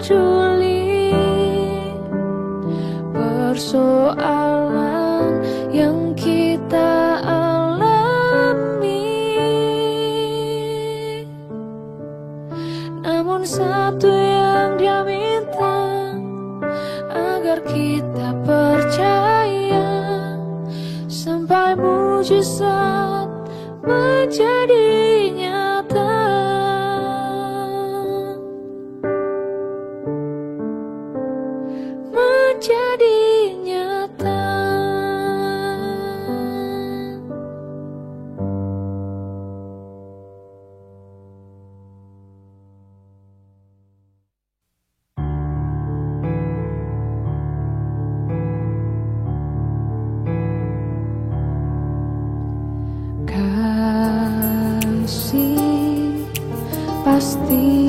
peduli persoalan yang kita alami. Namun satu yang Dia minta, agar kita percaya sampai mujizat menjadi nyata. Menjadi nyata. Kasih pasti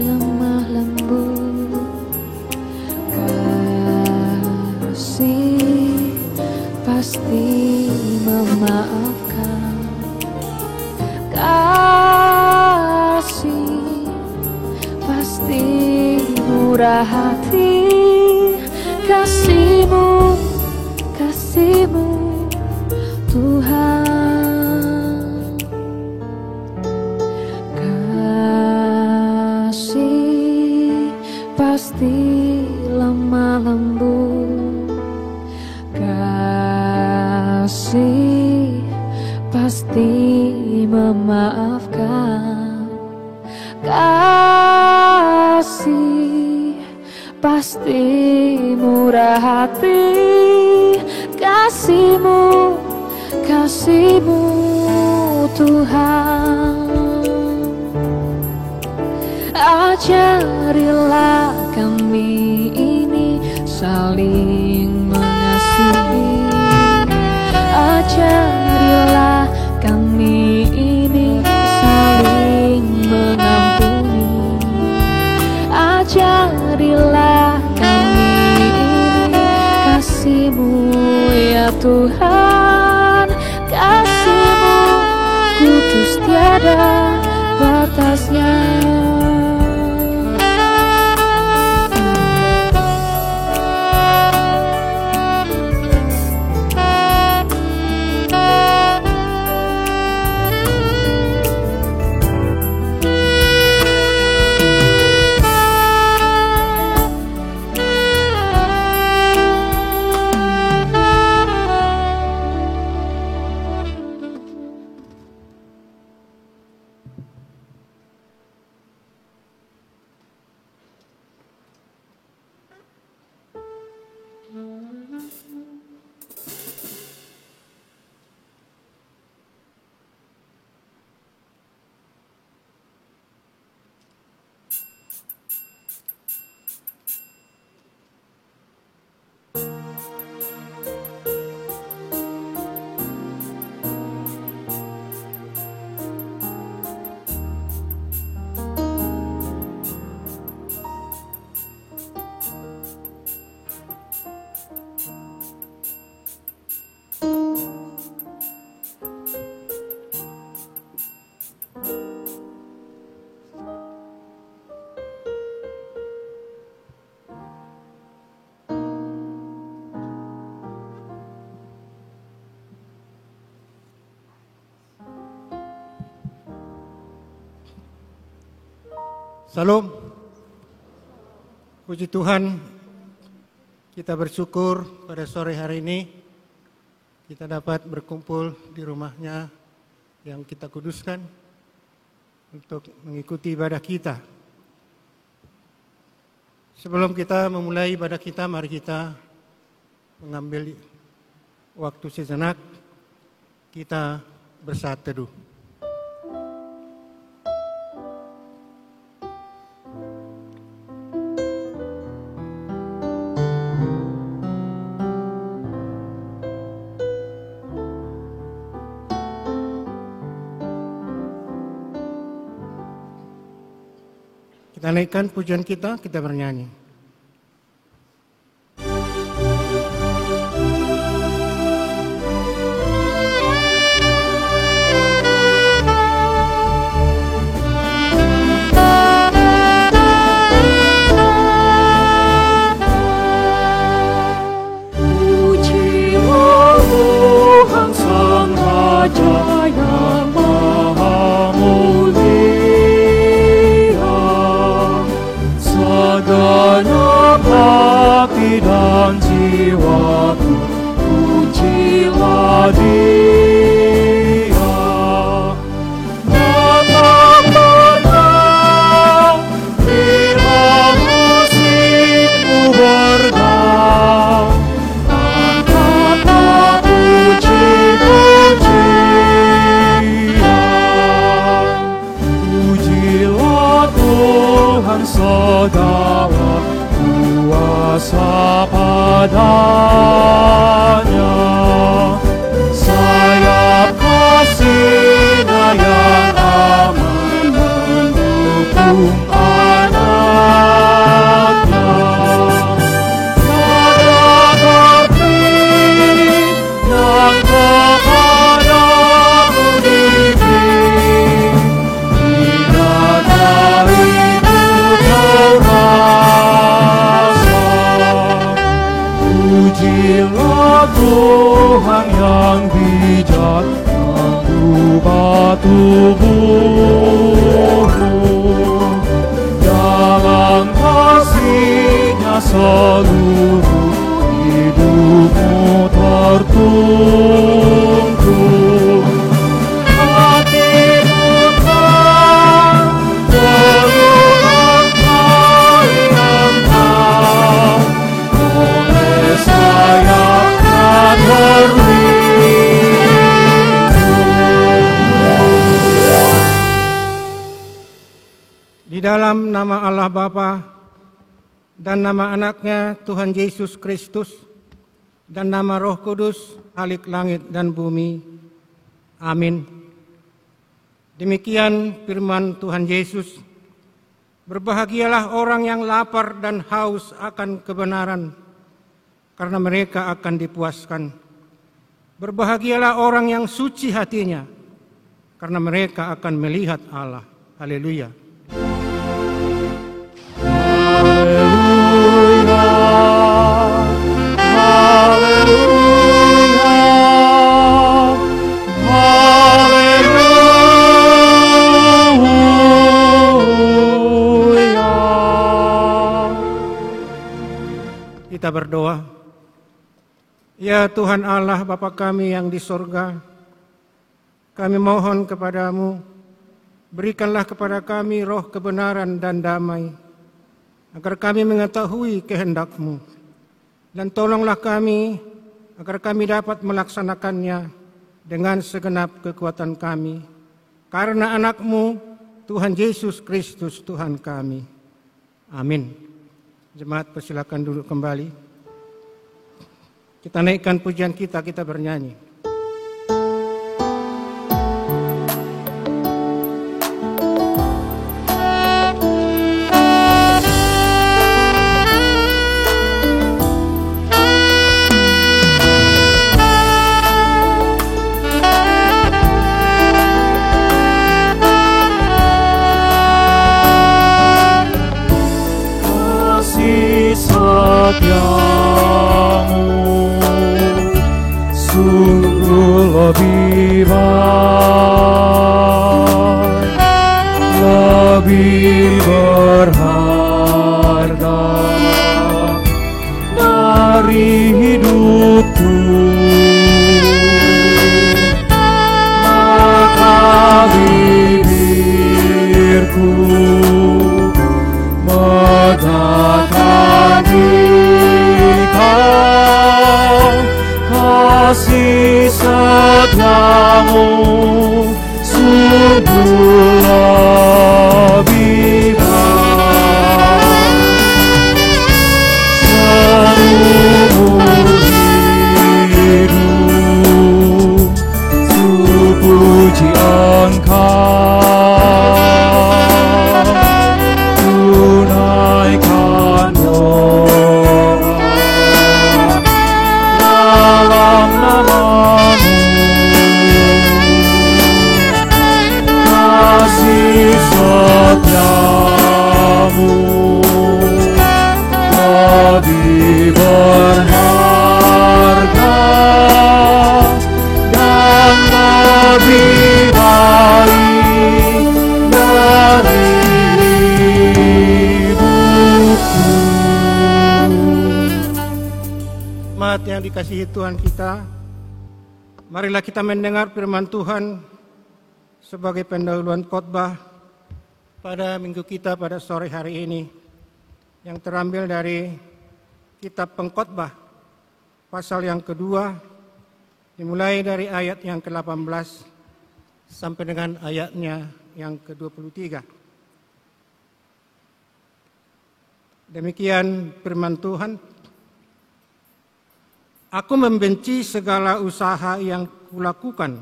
lemah lembut, kasih pasti memaafkan, kasih pasti murah hati. Kasih-Mu, kasih-Mu Tuhan. Kasih pasti lemah lembut, kasih pasti memaafkan, kasih pasti murah hati. Kasih-Mu, kasih-Mu Tuhan. Ajarilah kami ini saling mengasihi. Ajarilah kami ini saling mengampuni. Ajarilah kami ini kasih-Mu ya Tuhan. Kasih-Mu kudus tiada batasnya. Salam, puji Tuhan, kita bersyukur pada sore hari ini kita dapat berkumpul di rumahnya yang kita kuduskan untuk mengikuti ibadah kita. Sebelum kita memulai ibadah kita, mari kita mengambil waktu sejenak, kita bersaat teduh. Kita naikkan pujian kita bernyanyi. dan segala kuasa padanya. Sayap kasih-Nya yang aman mendukung anaknya. Tiada terpilih yang kepadamu diberi, tiada itu kau rasa. Pujilah Tuhan yang bijak, mengubah tubuhmu. Dalam kasih-Nya seluruh hidupmu tertuntun. Hatimu kan berulang kali engkau oleh sayap-Nya terlindung. Di dalam nama Allah Bapa dan nama Anaknya Tuhan Yesus Kristus dan nama Roh Kudus, Khalik langit dan bumi. Amin. Demikian firman Tuhan Yesus. Berbahagialah orang yang lapar dan haus akan kebenaran, karena mereka akan dipuaskan. Berbahagialah orang yang suci hatinya, karena mereka akan melihat Allah. Haleluya. Kita berdoa. Ya Tuhan Allah Bapa kami yang di sorga, kami mohon kepadamu, berikanlah kepada kami roh kebenaran dan damai, agar kami mengetahui kehendak-Mu. Dan tolonglah kami, agar kami dapat melaksanakannya dengan segenap kekuatan kami. Karena anak-Mu, Tuhan Yesus Kristus Tuhan kami. Amin. Jemaat persilakan duduk kembali. Kita naikkan pujian kita bernyanyi. Setiamu sungguh lebih baik, lebih berharga dari hidupku. Maka bibirku mendatangkan Kau, kasih setiamu sungguh lebih baik. Seumur hidup puji Engkau, tunaikan dalam nama-Mu. Kasih setiamu lebih berharga dan lebih baik dari hidupku. Jemaat yang dikasihi Tuhan kita, marilah kita mendengar firman Tuhan sebagai pendahuluan khotbah pada minggu kita pada sore hari ini, yang terambil dari kitab Pengkhotbah pasal yang kedua, dimulai dari ayat yang ke-18 sampai dengan ayatnya yang ke-23. Demikian firman Tuhan. Aku membenci segala usaha yang kulakukan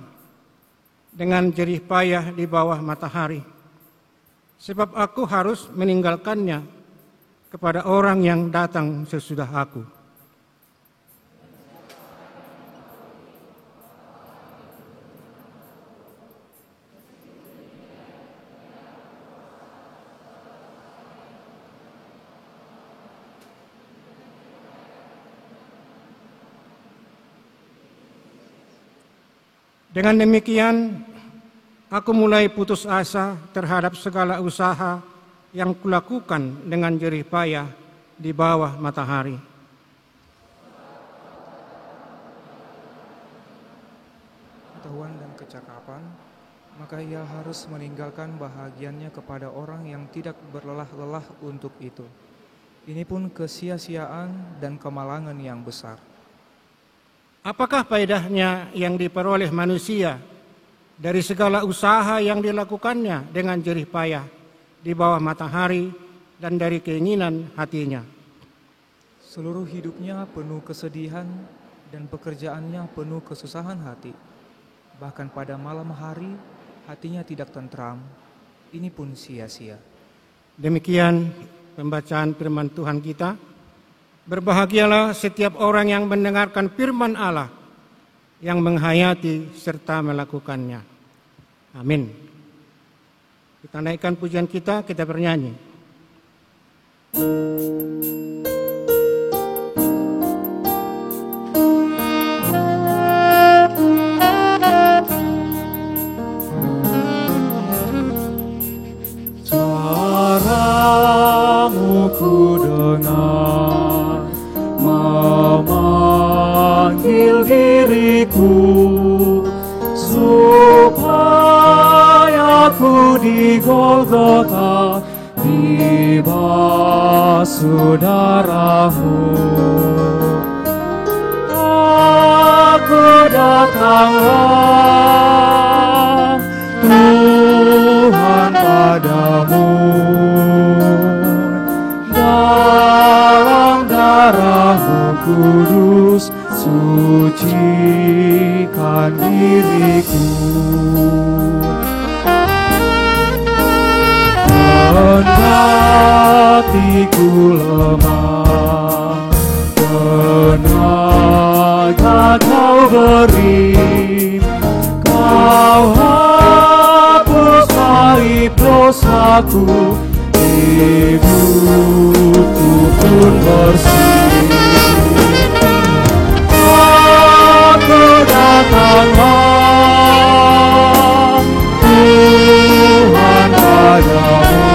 dengan jerih payah di bawah matahari, sebab aku harus meninggalkannya kepada orang yang datang sesudah aku. Dengan demikian, aku mulai putus asa terhadap segala usaha yang kulakukan dengan jerih payah di bawah matahari. Pengetahuan dan kecakapan, maka ia harus meninggalkan bahagiannya kepada orang yang tidak berlelah-lelah untuk itu. Ini pun kesia-siaan dan kemalangan yang besar. Apakah faedahnya yang diperoleh manusia dari segala usaha yang dilakukannya dengan jerih payah di bawah matahari dan dari keinginan hatinya? Seluruh hidupnya penuh kesedihan dan pekerjaannya penuh kesusahan hati. Bahkan pada malam hari hatinya tidak tentram. Ini pun sia-sia. Demikian pembacaan firman Tuhan kita. Berbahagialah setiap orang yang mendengarkan firman Allah, yang menghayati serta melakukannya. Amin. Kita naikkan pujian kita bernyanyi. Suaramu ku dengar memanggil diriku, supaya ku di Golgota dibasuh darahmu. Aku datanglah Tuhan padamu, dalam darahmu kudus sucikan diriku. Kendati ku lemah, tenaga kau beri, kau hapus aib dosaku, hidupku pun bersih. Aku datanglah Tuhan padamu,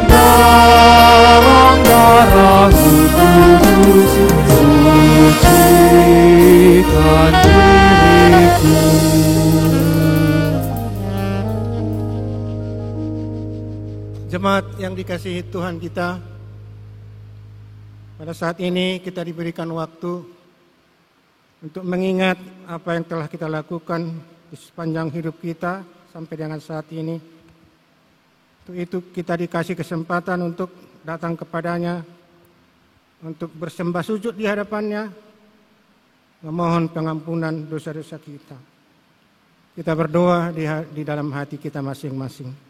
dalam darahmu kudus sucikan diriku. Jemaat yang dikasihi Tuhan kita, pada saat ini kita diberikan waktu untuk mengingat apa yang telah kita lakukan di sepanjang hidup kita sampai dengan saat ini. Untuk itu kita dikasih kesempatan untuk datang kepadanya, untuk bersembah sujud di hadapannya, memohon pengampunan dosa-dosa kita. Kita berdoa di dalam hati kita masing-masing.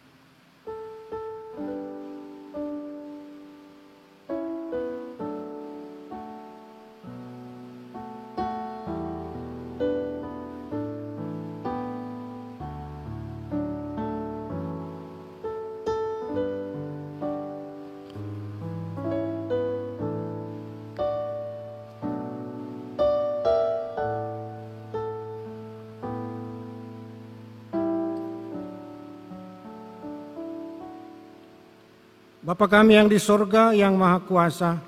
Bapa kami yang di sorga, yang maha kuasa,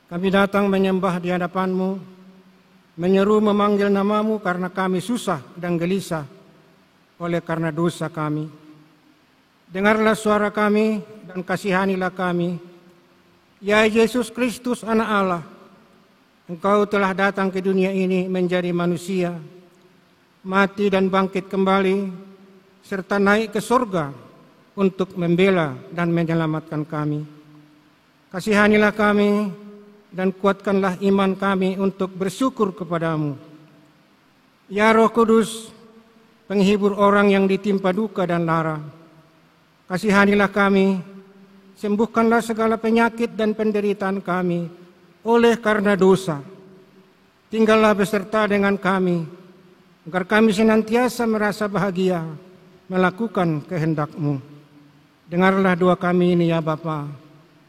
kami datang menyembah di hadapan-Mu, menyeru memanggil nama-Mu karena kami susah dan gelisah oleh karena dosa kami. Dengarlah suara kami dan kasihanilah kami. Ya Yesus Kristus, Anak Allah, Engkau telah datang ke dunia ini menjadi manusia, mati dan bangkit kembali, serta naik ke sorga untuk membela dan menyelamatkan kami. Kasihanilah kami dan kuatkanlah iman kami untuk bersyukur kepadamu. Ya Roh Kudus, penghibur orang yang ditimpa duka dan lara, kasihanilah kami, sembuhkanlah segala penyakit dan penderitaan kami oleh karena dosa. Tinggallah beserta dengan kami, agar kami senantiasa merasa bahagia melakukan kehendak-Mu. Dengarlah doa kami ini ya Bapa,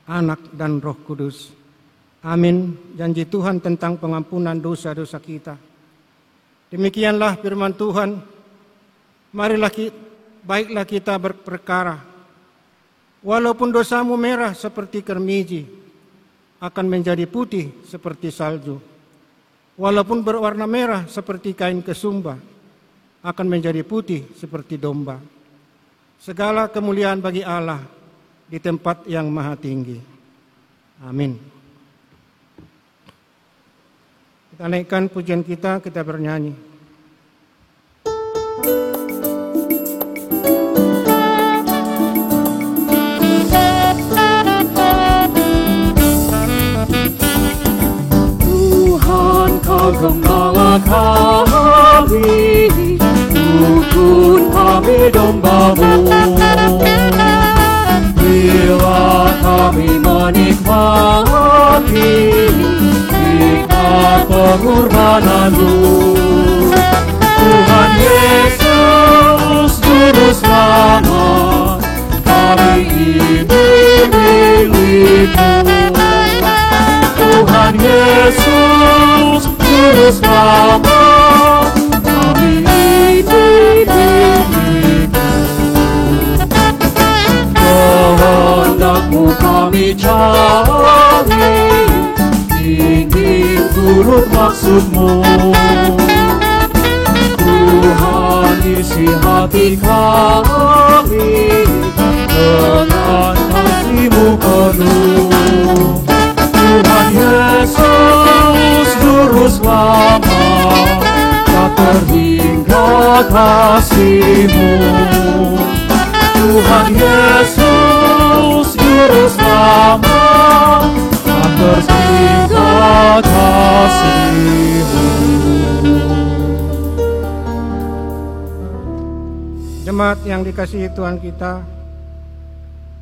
Anak dan Roh Kudus. Amin. Janji Tuhan tentang pengampunan dosa-dosa kita. Demikianlah firman Tuhan. Marilah baiklah kita berperkara. Walaupun dosamu merah seperti kermiji, akan menjadi putih seperti salju. Walaupun berwarna merah seperti kain kesumba, akan menjadi putih seperti domba. Segala kemuliaan bagi Allah di tempat yang maha tinggi. Amin. Kita naikkan pujian kita bernyanyi. Kau gembala kami, dukun kami domba-Mu. Bila kami menikmati nikmat pengorbanan-Mu, Tuhan Yesus Juru Selamat, kami ini milik-Mu. Tuhan Yesus Juru Selamat, kami ini milik-Mu. Kehendak-Mu kami cari, ingin turut maksud-Mu. Tuhan isi hati kami dengan kasih-Mu penuh. Tuhan Yesus Juru Selamat, tak terhingga kasih-Mu. Tuhan Yesus Juru Selamat, tak terhingga kasih-Mu. Jemaat yang dikasihi Tuhan kita,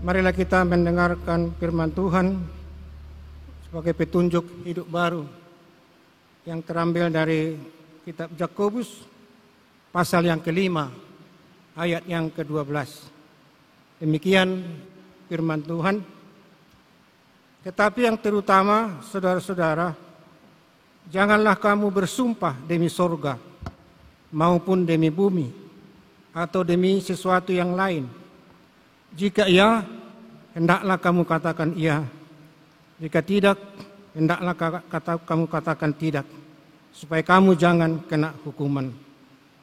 marilah kita mendengarkan firman Tuhan sebagai petunjuk hidup baru yang terambil dari kitab Yakobus pasal yang kelima ayat yang ke-12. Demikian firman Tuhan. Tetapi yang terutama, saudara-saudara, janganlah kamu bersumpah demi sorga maupun demi bumi atau demi sesuatu yang lain. Jika iya, hendaklah kamu katakan iya. Jika tidak, hendaklah kamu katakan tidak, supaya kamu jangan kena hukuman.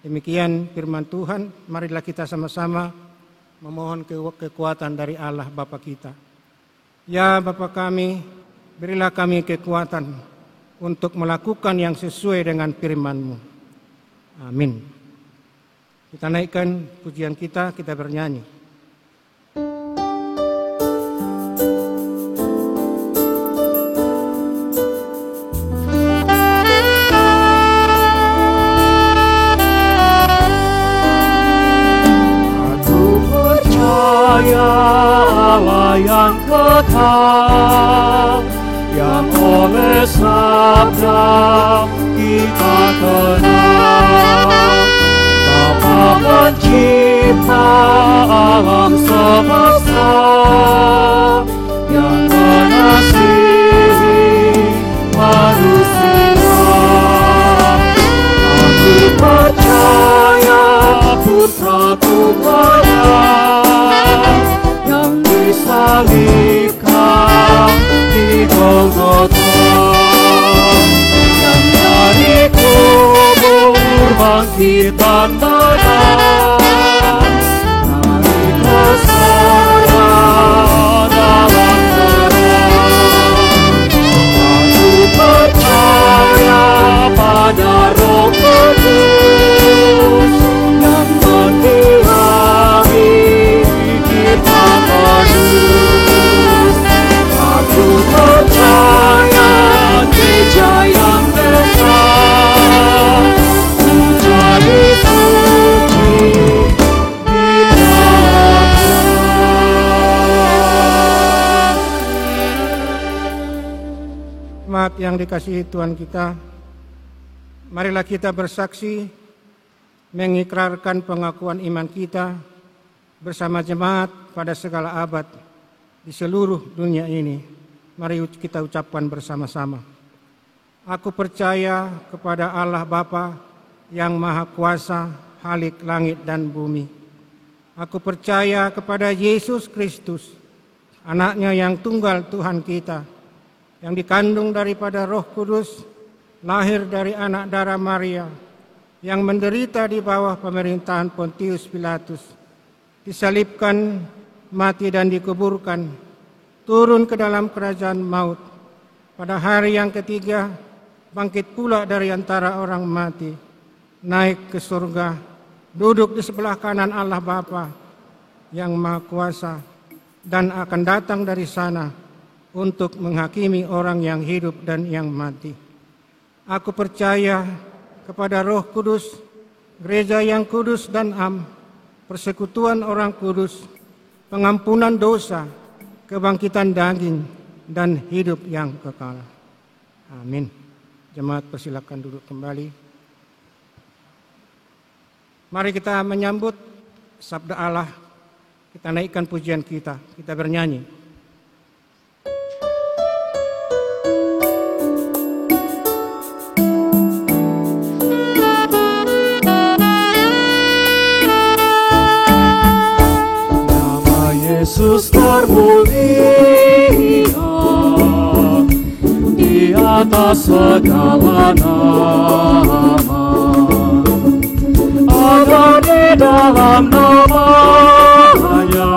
Demikian firman Tuhan. Marilah kita sama-sama memohon kekuatan dari Allah Bapa kita. Ya Bapa kami, berilah kami kekuatan untuk melakukan yang sesuai dengan firman-Mu. Amin. Kita naikkan pujian kita bernyanyi. Allah yang kekal, yang oleh sabda kita kenal, Bapa pencipta alam semesta, yang mengasihi manusia. Aku percaya Putra Tuhan yang disalibkan di Golgota, yang dari kubur bangkit dan menang, dari pesona dalam terang. Aku percaya pada Roh Kudus yang mengirangi pikiran yang dikasihi Tuhan kita, marilah kita bersaksi mengikrarkan pengakuan iman kita bersama jemaat pada segala abad di seluruh dunia ini. Mari kita ucapkan bersama-sama. Aku percaya kepada Allah Bapa yang Maha Kuasa, Khalik langit dan bumi. Aku percaya kepada Yesus Kristus, Anaknya yang tunggal Tuhan kita, yang dikandung daripada Roh Kudus, lahir dari anak darah Maria, yang menderita di bawah pemerintahan Pontius Pilatus, disalibkan, mati dan dikuburkan, turun ke dalam kerajaan maut. Pada hari yang ketiga, bangkit pula dari antara orang mati, naik ke surga, duduk di sebelah kanan Allah Bapa yang Maha Kuasa, dan akan datang dari sana untuk menghakimi orang yang hidup dan yang mati. Aku percaya kepada Roh Kudus, gereja yang kudus dan am, persekutuan orang kudus, pengampunan dosa, kebangkitan daging, dan hidup yang kekal. Amin. Jemaat persilakan duduk kembali. Mari kita menyambut sabda Allah. Kita naikkan pujian kita bernyanyi. Yesus termulia di atas segala nama, ada di dalam namanya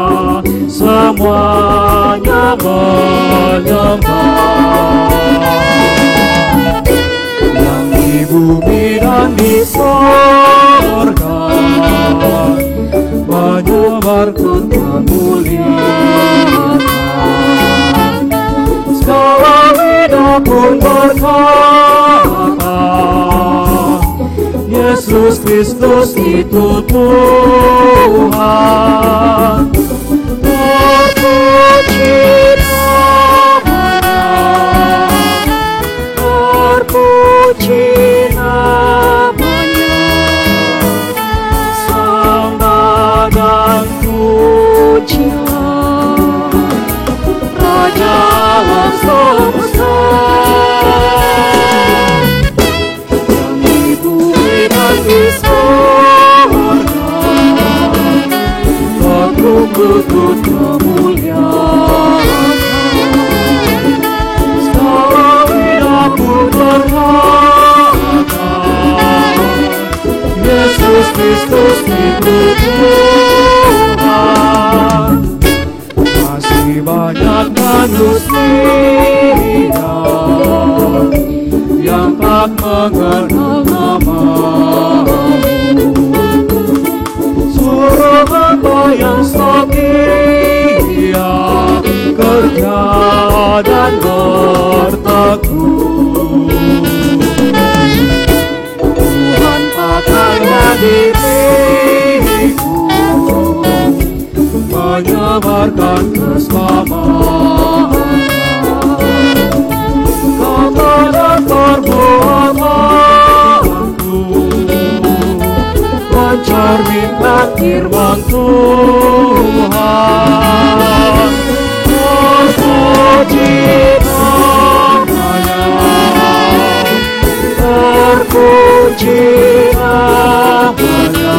semuanya menyembah, yang di bumi dan di sorga menyebarkan kemuliaan. Segala lidah pun berkata, Yesus Kristus itu Tuhan. Terpuji namanya, terpuji namanya, sembah dan pujilah Raja alam semesta, yang di bumi dan di sorga berlutut kemuliaan. Segala lidah pun berkata, Yesus Kristus itu Tuhan. Masih banyak manusia yang tak mengenal nama-Mu. Suruh hamba yang setia kerja dan berteguh. Tuhan pakailah diriku menyebarkan keselamatan. Kata dan perbuatanku mencerminkan firman Tuhan. Terpuji namanya, terpuji namanya,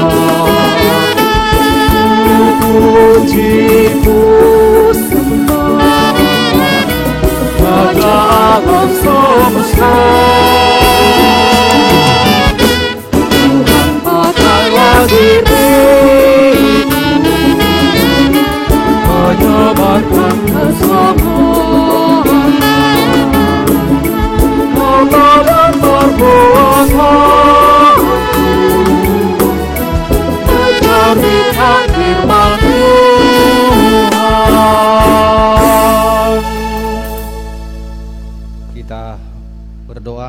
puji-ku sembah Raja alam semesta. Tuhan pakailah diriku menyebarkan keselamatan. Kata dan perbuatanku mencerminkan firman Tuhan. Kita berdoa.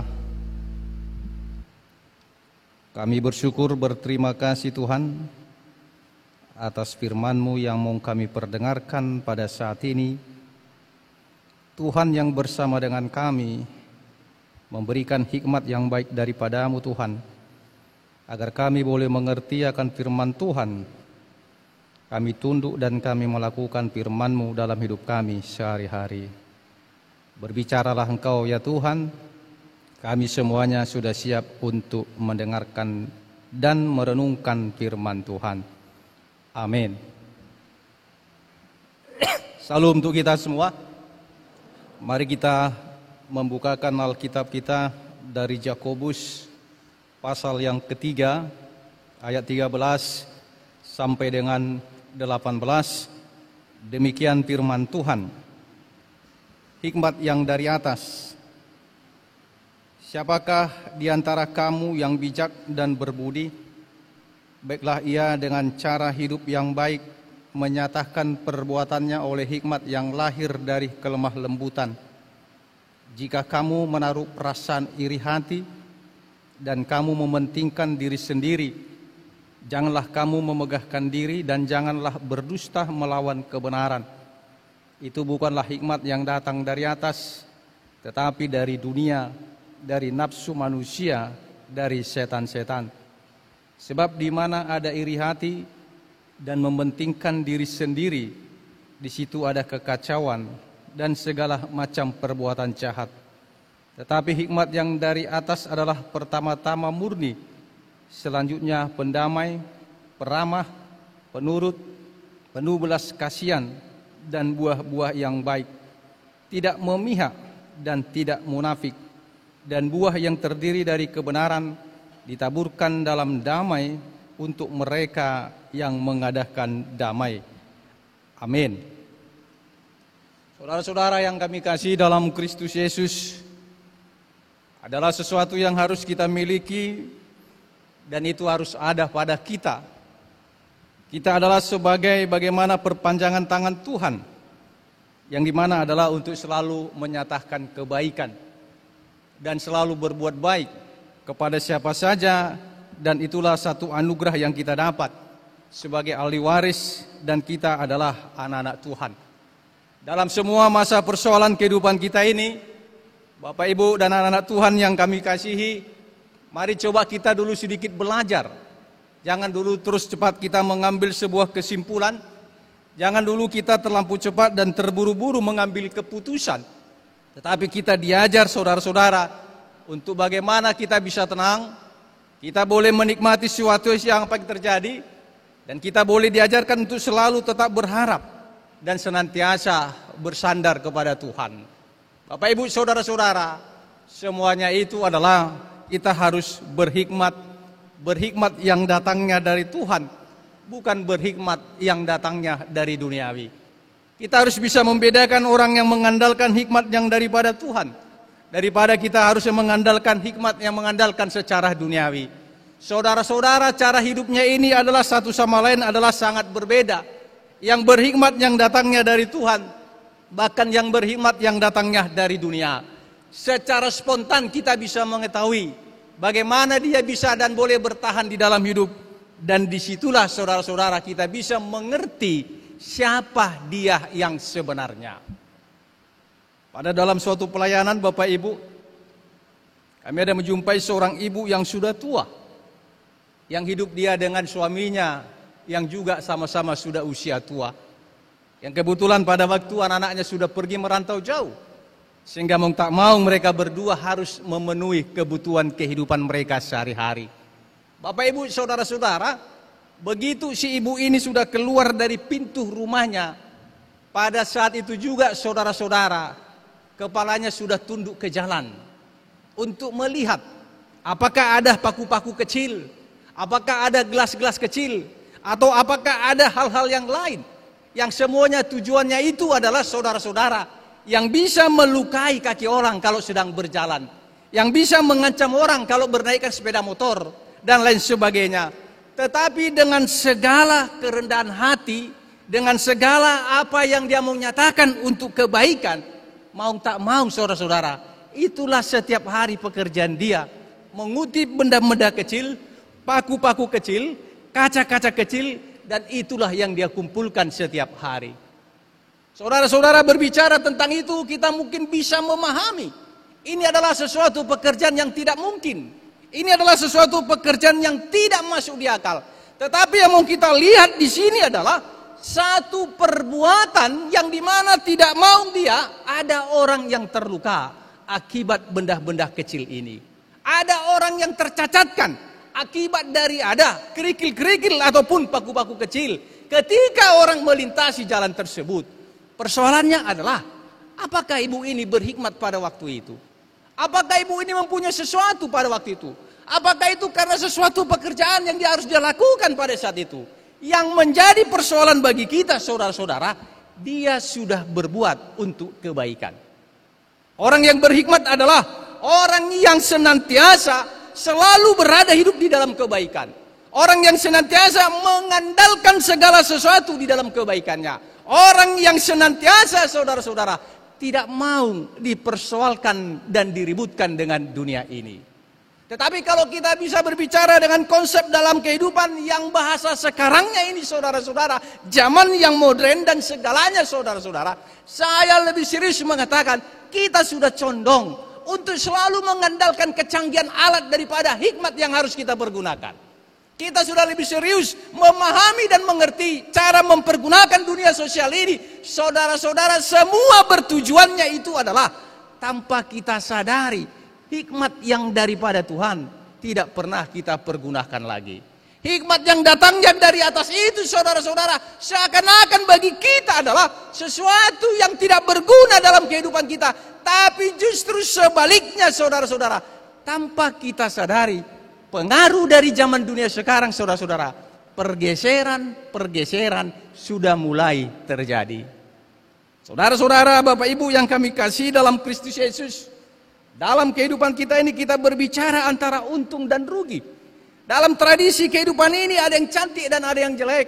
Kami bersyukur, berterima kasih Tuhan atas firman-Mu yang mau kami perdengarkan pada saat ini. Tuhan yang bersama dengan kami memberikan hikmat yang baik daripada-Mu Tuhan, agar kami boleh mengerti akan firman Tuhan. Kami tunduk dan kami melakukan firman-Mu dalam hidup kami sehari-hari. Berbicaralah Engkau ya Tuhan, kami semuanya sudah siap untuk mendengarkan dan merenungkan firman Tuhan. Amin. Salam untuk kita semua. Mari kita membukakan Alkitab kita dari Yakobus pasal yang ketiga, ayat 13 sampai dengan 18. Demikian firman Tuhan. Hikmat yang dari atas. Siapakah di antara kamu yang bijak dan berbudi? Baiklah ia dengan cara hidup yang baik menyatakan perbuatannya oleh hikmat yang lahir dari kelemah lembutan. Jika kamu menaruh perasaan iri hati dan kamu mementingkan diri sendiri, janganlah kamu memegahkan diri dan janganlah berdusta melawan kebenaran. Itu bukanlah hikmat yang datang dari atas, tetapi dari dunia, dari nafsu manusia, dari setan-setan. Sebab di mana ada iri hati dan mementingkan diri sendiri, di situ ada kekacauan dan segala macam perbuatan jahat. Tetapi hikmat yang dari atas adalah pertama-tama murni, selanjutnya pendamai, peramah, penurut, penuh belas kasihan, dan buah-buah yang baik, tidak memihak dan tidak munafik, dan buah yang terdiri dari kebenaran ditaburkan dalam damai untuk mereka yang mengadakan damai. Amin. Saudara-saudara yang kami kasih dalam Kristus Yesus, adalah sesuatu yang harus kita miliki dan itu harus ada pada kita. Kita adalah sebagai bagaimana perpanjangan tangan Tuhan, yang dimana adalah untuk selalu menyatakan kebaikan dan selalu berbuat baik kepada siapa saja, dan itulah satu anugerah yang kita dapat sebagai ahli waris dan kita adalah anak-anak Tuhan. Dalam semua masa persoalan kehidupan kita ini, Bapak Ibu dan anak-anak Tuhan yang kami kasihi, mari coba kita dulu sedikit belajar. Jangan dulu terus cepat kita mengambil sebuah kesimpulan. Jangan dulu kita terlampau cepat dan terburu-buru mengambil keputusan. Tetapi kita diajar saudara-saudara untuk bagaimana kita bisa tenang. Kita boleh menikmati sesuatu yang apa yang terjadi. Dan kita boleh diajarkan untuk selalu tetap berharap dan senantiasa bersandar kepada Tuhan. Bapak Ibu saudara-saudara, semuanya itu adalah kita harus berhikmat. Berhikmat yang datangnya dari Tuhan, bukan berhikmat yang datangnya dari duniawi. Kita harus bisa membedakan orang yang mengandalkan hikmat yang daripada Tuhan, daripada kita harus mengandalkan hikmat yang mengandalkan secara duniawi. Saudara-saudara, cara hidupnya ini adalah satu sama lain adalah sangat berbeda. Yang berhikmat yang datangnya dari Tuhan, bahkan yang berhikmat yang datangnya dari dunia. Secara spontan kita bisa mengetahui bagaimana dia bisa dan boleh bertahan di dalam hidup. Dan disitulah saudara-saudara kita bisa mengerti siapa dia yang sebenarnya. Pada dalam suatu pelayanan Bapak Ibu, kami ada menjumpai seorang ibu yang sudah tua, yang hidup dia dengan suaminya yang juga sama-sama sudah usia tua. Yang kebetulan pada waktu anak-anaknya sudah pergi merantau jauh, sehingga mau tak mau mereka berdua harus memenuhi kebutuhan kehidupan mereka sehari-hari. Bapak Ibu saudara-saudara, begitu si ibu ini sudah keluar dari pintu rumahnya, pada saat itu juga saudara-saudara, kepalanya sudah tunduk ke jalan untuk melihat apakah ada paku-paku kecil, apakah ada gelas-gelas kecil, atau apakah ada hal-hal yang lain, yang semuanya tujuannya itu adalah saudara-saudara yang bisa melukai kaki orang kalau sedang berjalan, yang bisa mengancam orang kalau bernaikkan sepeda motor, dan lain sebagainya. Tetapi dengan segala kerendahan hati, dengan segala apa yang dia mau nyatakan untuk kebaikan, mau tak mau saudara-saudara, itulah setiap hari pekerjaan dia, mengutip benda-benda kecil, paku-paku kecil, kaca-kaca kecil, dan itulah yang dia kumpulkan setiap hari. Saudara-saudara berbicara tentang itu, kita mungkin bisa memahami Ini adalah sesuatu pekerjaan yang tidak mungkin. Ini adalah sesuatu pekerjaan yang tidak masuk di akal. Tetapi yang mau kita lihat di sini adalah satu perbuatan yang dimana tidak mau dia, ada orang yang terluka akibat benda-benda kecil ini. Ada orang yang tercacatkan akibat dari ada kerikil-kerikil ataupun paku-paku kecil ketika orang melintasi jalan tersebut. Persoalannya adalah, apakah ibu ini berhikmat pada waktu itu? Apakah ibu ini mempunyai sesuatu pada waktu itu? Apakah itu karena sesuatu pekerjaan yang dia harus dia lakukan pada saat itu? Yang menjadi persoalan bagi kita, saudara-saudara, dia sudah berbuat untuk kebaikan. Orang yang berhikmat adalah orang yang senantiasa selalu berada hidup di dalam kebaikan. Orang yang senantiasa mengandalkan segala sesuatu di dalam kebaikannya. Orang yang senantiasa, saudara-saudara, tidak mau dipersoalkan dan diributkan dengan dunia ini. Tetapi kalau kita bisa berbicara dengan konsep dalam kehidupan yang bahasa sekarangnya ini, saudara-saudara, zaman yang modern dan segalanya, saudara-saudara, saya lebih serius mengatakan kita sudah condong untuk selalu mengandalkan kecanggihan alat daripada hikmat yang harus kita pergunakan. Kita sudah lebih serius memahami dan mengerti cara mempergunakan dunia sosial ini. Saudara-saudara, semua bertujuannya itu adalah tanpa kita sadari hikmat yang daripada Tuhan tidak pernah kita pergunakan lagi. Hikmat yang datangnya dari atas itu, saudara-saudara, seakan-akan bagi kita adalah sesuatu yang tidak berguna dalam kehidupan kita. Tapi justru sebaliknya, saudara-saudara, tanpa kita sadari pengaruh dari zaman dunia sekarang, saudara-saudara, pergeseran sudah mulai terjadi. Saudara-saudara, Bapak Ibu yang kami kasih dalam Kristus Yesus, dalam kehidupan kita ini kita berbicara antara untung dan rugi. Dalam tradisi kehidupan ini ada yang cantik dan ada yang jelek.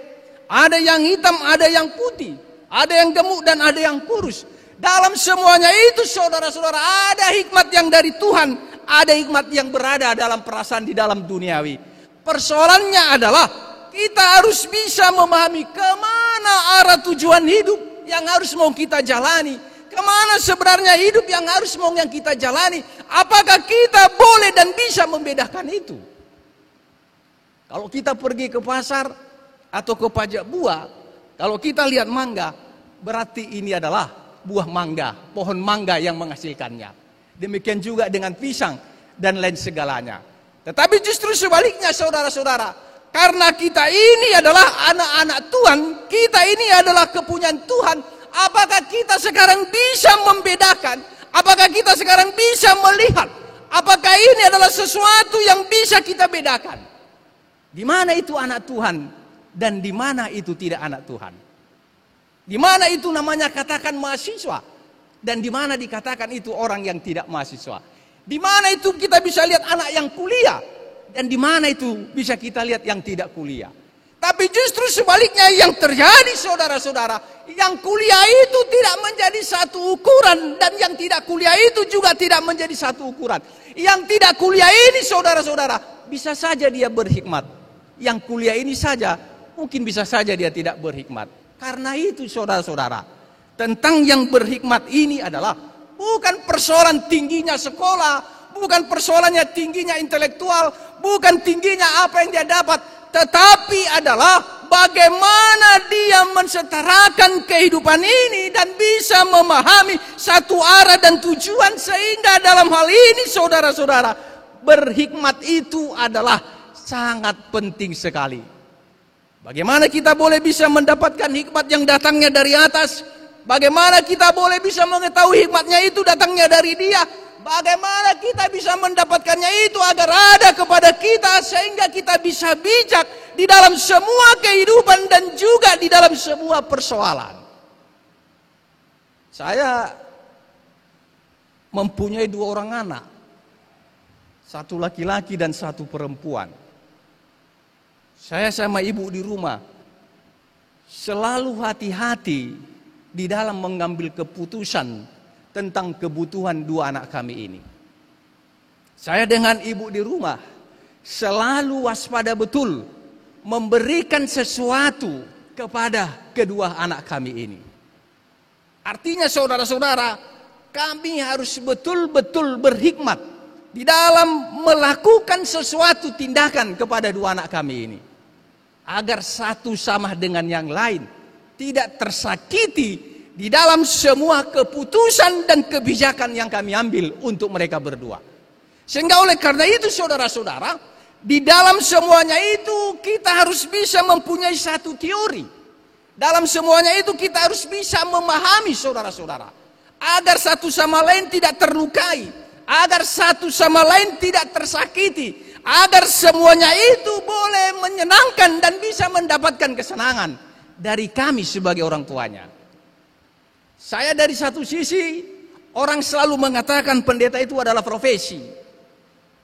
Ada yang hitam, ada yang putih. Ada yang gemuk dan ada yang kurus. Dalam semuanya itu, saudara-saudara, ada hikmat yang dari Tuhan. Ada hikmat yang berada dalam perasaan di dalam duniawi. Persoalannya adalah kita harus bisa memahami kemana arah tujuan hidup yang harus mau kita jalani. Kemana sebenarnya hidup yang harus mau yang kita jalani. Apakah kita boleh dan bisa membedakan itu? Kalau kita pergi ke pasar atau ke pajak buah, kalau kita lihat mangga, berarti ini adalah buah mangga, pohon mangga yang menghasilkannya. Demikian juga dengan pisang dan lain segalanya. Tetapi justru sebaliknya, saudara-saudara, karena kita ini adalah anak-anak Tuhan, kita ini adalah kepunyaan Tuhan, apakah kita sekarang bisa membedakan? Apakah kita sekarang bisa melihat? Apakah ini adalah sesuatu yang bisa kita bedakan? Di mana itu anak Tuhan dan di mana itu tidak anak Tuhan? Di mana itu namanya katakan mahasiswa? Dan di mana dikatakan itu orang yang tidak mahasiswa? Di mana itu kita bisa lihat anak yang kuliah? Dan di mana itu bisa kita lihat yang tidak kuliah? Tapi justru sebaliknya yang terjadi, saudara-saudara, yang kuliah itu tidak menjadi satu ukuran dan yang tidak kuliah itu juga tidak menjadi satu ukuran. Yang tidak kuliah ini, saudara-saudara, bisa saja dia berhikmat. Yang kuliah ini saja mungkin bisa saja dia tidak berhikmat. Karena itu, saudara-saudara, tentang yang berhikmat ini adalah bukan persoalan tingginya sekolah, bukan persoalannya tingginya intelektual, bukan tingginya apa yang dia dapat, tetapi adalah bagaimana dia mensetarakan kehidupan ini dan bisa memahami satu arah dan tujuan, sehingga dalam hal ini, saudara-saudara, berhikmat itu adalah sangat penting sekali. Bagaimana kita boleh bisa mendapatkan hikmat yang datangnya dari atas? Bagaimana kita boleh bisa mengetahui hikmatnya itu datangnya dari Dia? Bagaimana kita bisa mendapatkannya itu agar ada kepada kita sehingga kita bisa bijak di dalam semua kehidupan dan juga di dalam semua persoalan. Saya mempunyai 2 orang anak. Satu laki-laki dan satu perempuan. Saya sama ibu di rumah selalu hati-hati di dalam mengambil keputusan tentang kebutuhan 2 anak kami ini. Saya dengan ibu di rumah selalu waspada betul memberikan sesuatu kepada kedua anak kami ini. Artinya, saudara-saudara, kami harus betul-betul berhikmat di dalam melakukan sesuatu tindakan kepada dua anak kami ini. Agar satu sama dengan yang lain tidak tersakiti di dalam semua keputusan dan kebijakan yang kami ambil untuk mereka berdua. Sehingga oleh karena itu saudara-saudara, di dalam semuanya itu kita harus bisa mempunyai satu teori. Dalam semuanya itu kita harus bisa memahami saudara-saudara. Agar satu sama lain tidak terlukai, agar satu sama lain tidak tersakiti, agar semuanya itu boleh menyenangkan dan bisa mendapatkan kesenangan dari kami sebagai orang tuanya. Saya dari satu sisi, orang selalu mengatakan pendeta itu adalah profesi.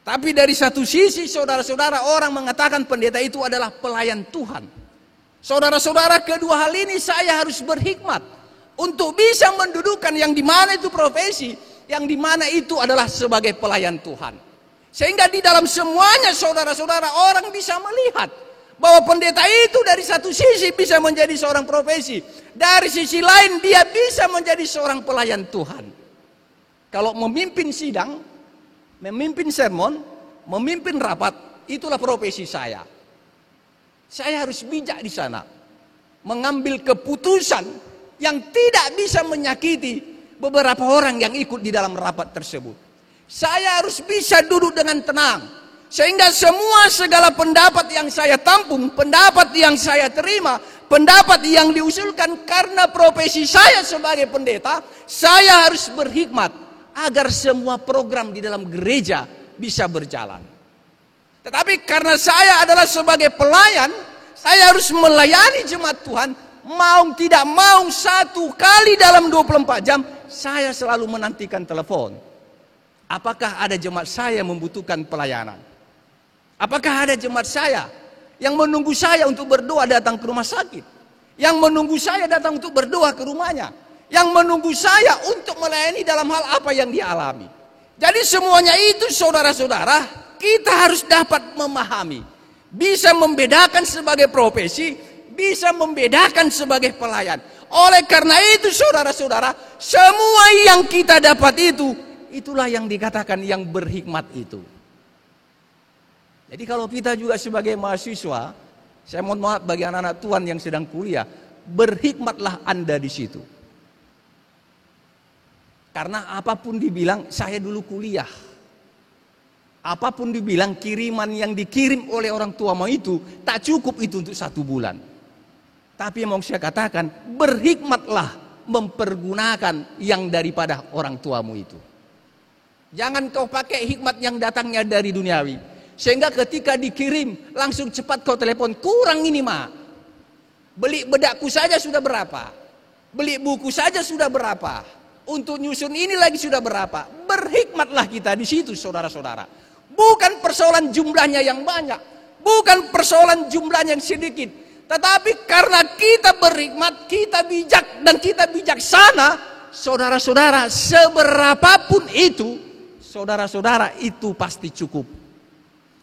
Tapi dari satu sisi saudara-saudara, orang mengatakan pendeta itu adalah pelayan Tuhan. Saudara-saudara, kedua hal ini saya harus berhikmat untuk bisa mendudukan yang dimana itu profesi, yang dimana itu adalah sebagai pelayan Tuhan. Sehingga di dalam semuanya saudara-saudara, orang bisa melihat bahwa pendeta itu dari satu sisi bisa menjadi seorang profesi, dari sisi lain dia bisa menjadi seorang pelayan Tuhan. Kalau memimpin sidang, memimpin sermon, memimpin rapat, itulah profesi saya. Saya harus bijak di sana, mengambil keputusan yang tidak bisa menyakiti beberapa orang yang ikut di dalam rapat tersebut. Saya harus bisa duduk dengan tenang, sehingga segala pendapat yang saya tampung, pendapat yang saya terima, pendapat yang diusulkan karena profesi saya sebagai pendeta, saya harus berhikmat agar semua program di dalam gereja bisa berjalan. Tetapi karena saya adalah sebagai pelayan, saya harus melayani jemaat Tuhan. Mau tidak mau, satu kali dalam 24 jam saya selalu menantikan telepon. Apakah ada jemaat saya membutuhkan pelayanan? Apakah ada jemaat saya yang menunggu saya untuk berdoa datang ke rumah sakit? Yang menunggu saya datang untuk berdoa ke rumahnya? Yang menunggu saya untuk melayani dalam hal apa yang dia alami? Jadi semuanya itu saudara-saudara, kita harus dapat memahami, bisa membedakan sebagai profesi, bisa membedakan sebagai pelayan. Oleh karena itu saudara-saudara, semua yang kita dapat itu, itulah yang dikatakan yang berhikmat itu. Jadi kalau kita juga sebagai mahasiswa, saya mohon maaf bagi anak-anak Tuhan yang sedang kuliah, berhikmatlah Anda di situ. Karena apapun dibilang, saya dulu kuliah. Apapun dibilang kiriman yang dikirim oleh orang tuamu itu tak cukup itu untuk 1 bulan. Tapi mau saya katakan, berhikmatlah mempergunakan yang daripada orang tuamu itu. Jangan kau pakai hikmat yang datangnya dari duniawi, sehingga ketika dikirim langsung cepat kau telepon, kurang ini mah. Beli bedakku saja sudah berapa, beli buku saja sudah berapa, untuk nyusun ini lagi sudah berapa. Berhikmatlah kita di situ saudara-saudara. Bukan persoalan jumlahnya yang banyak, bukan persoalan jumlahnya yang sedikit. Tetapi karena kita berhikmat, kita bijak dan kita bijaksana, saudara-saudara, seberapapun itu, saudara-saudara, itu pasti cukup.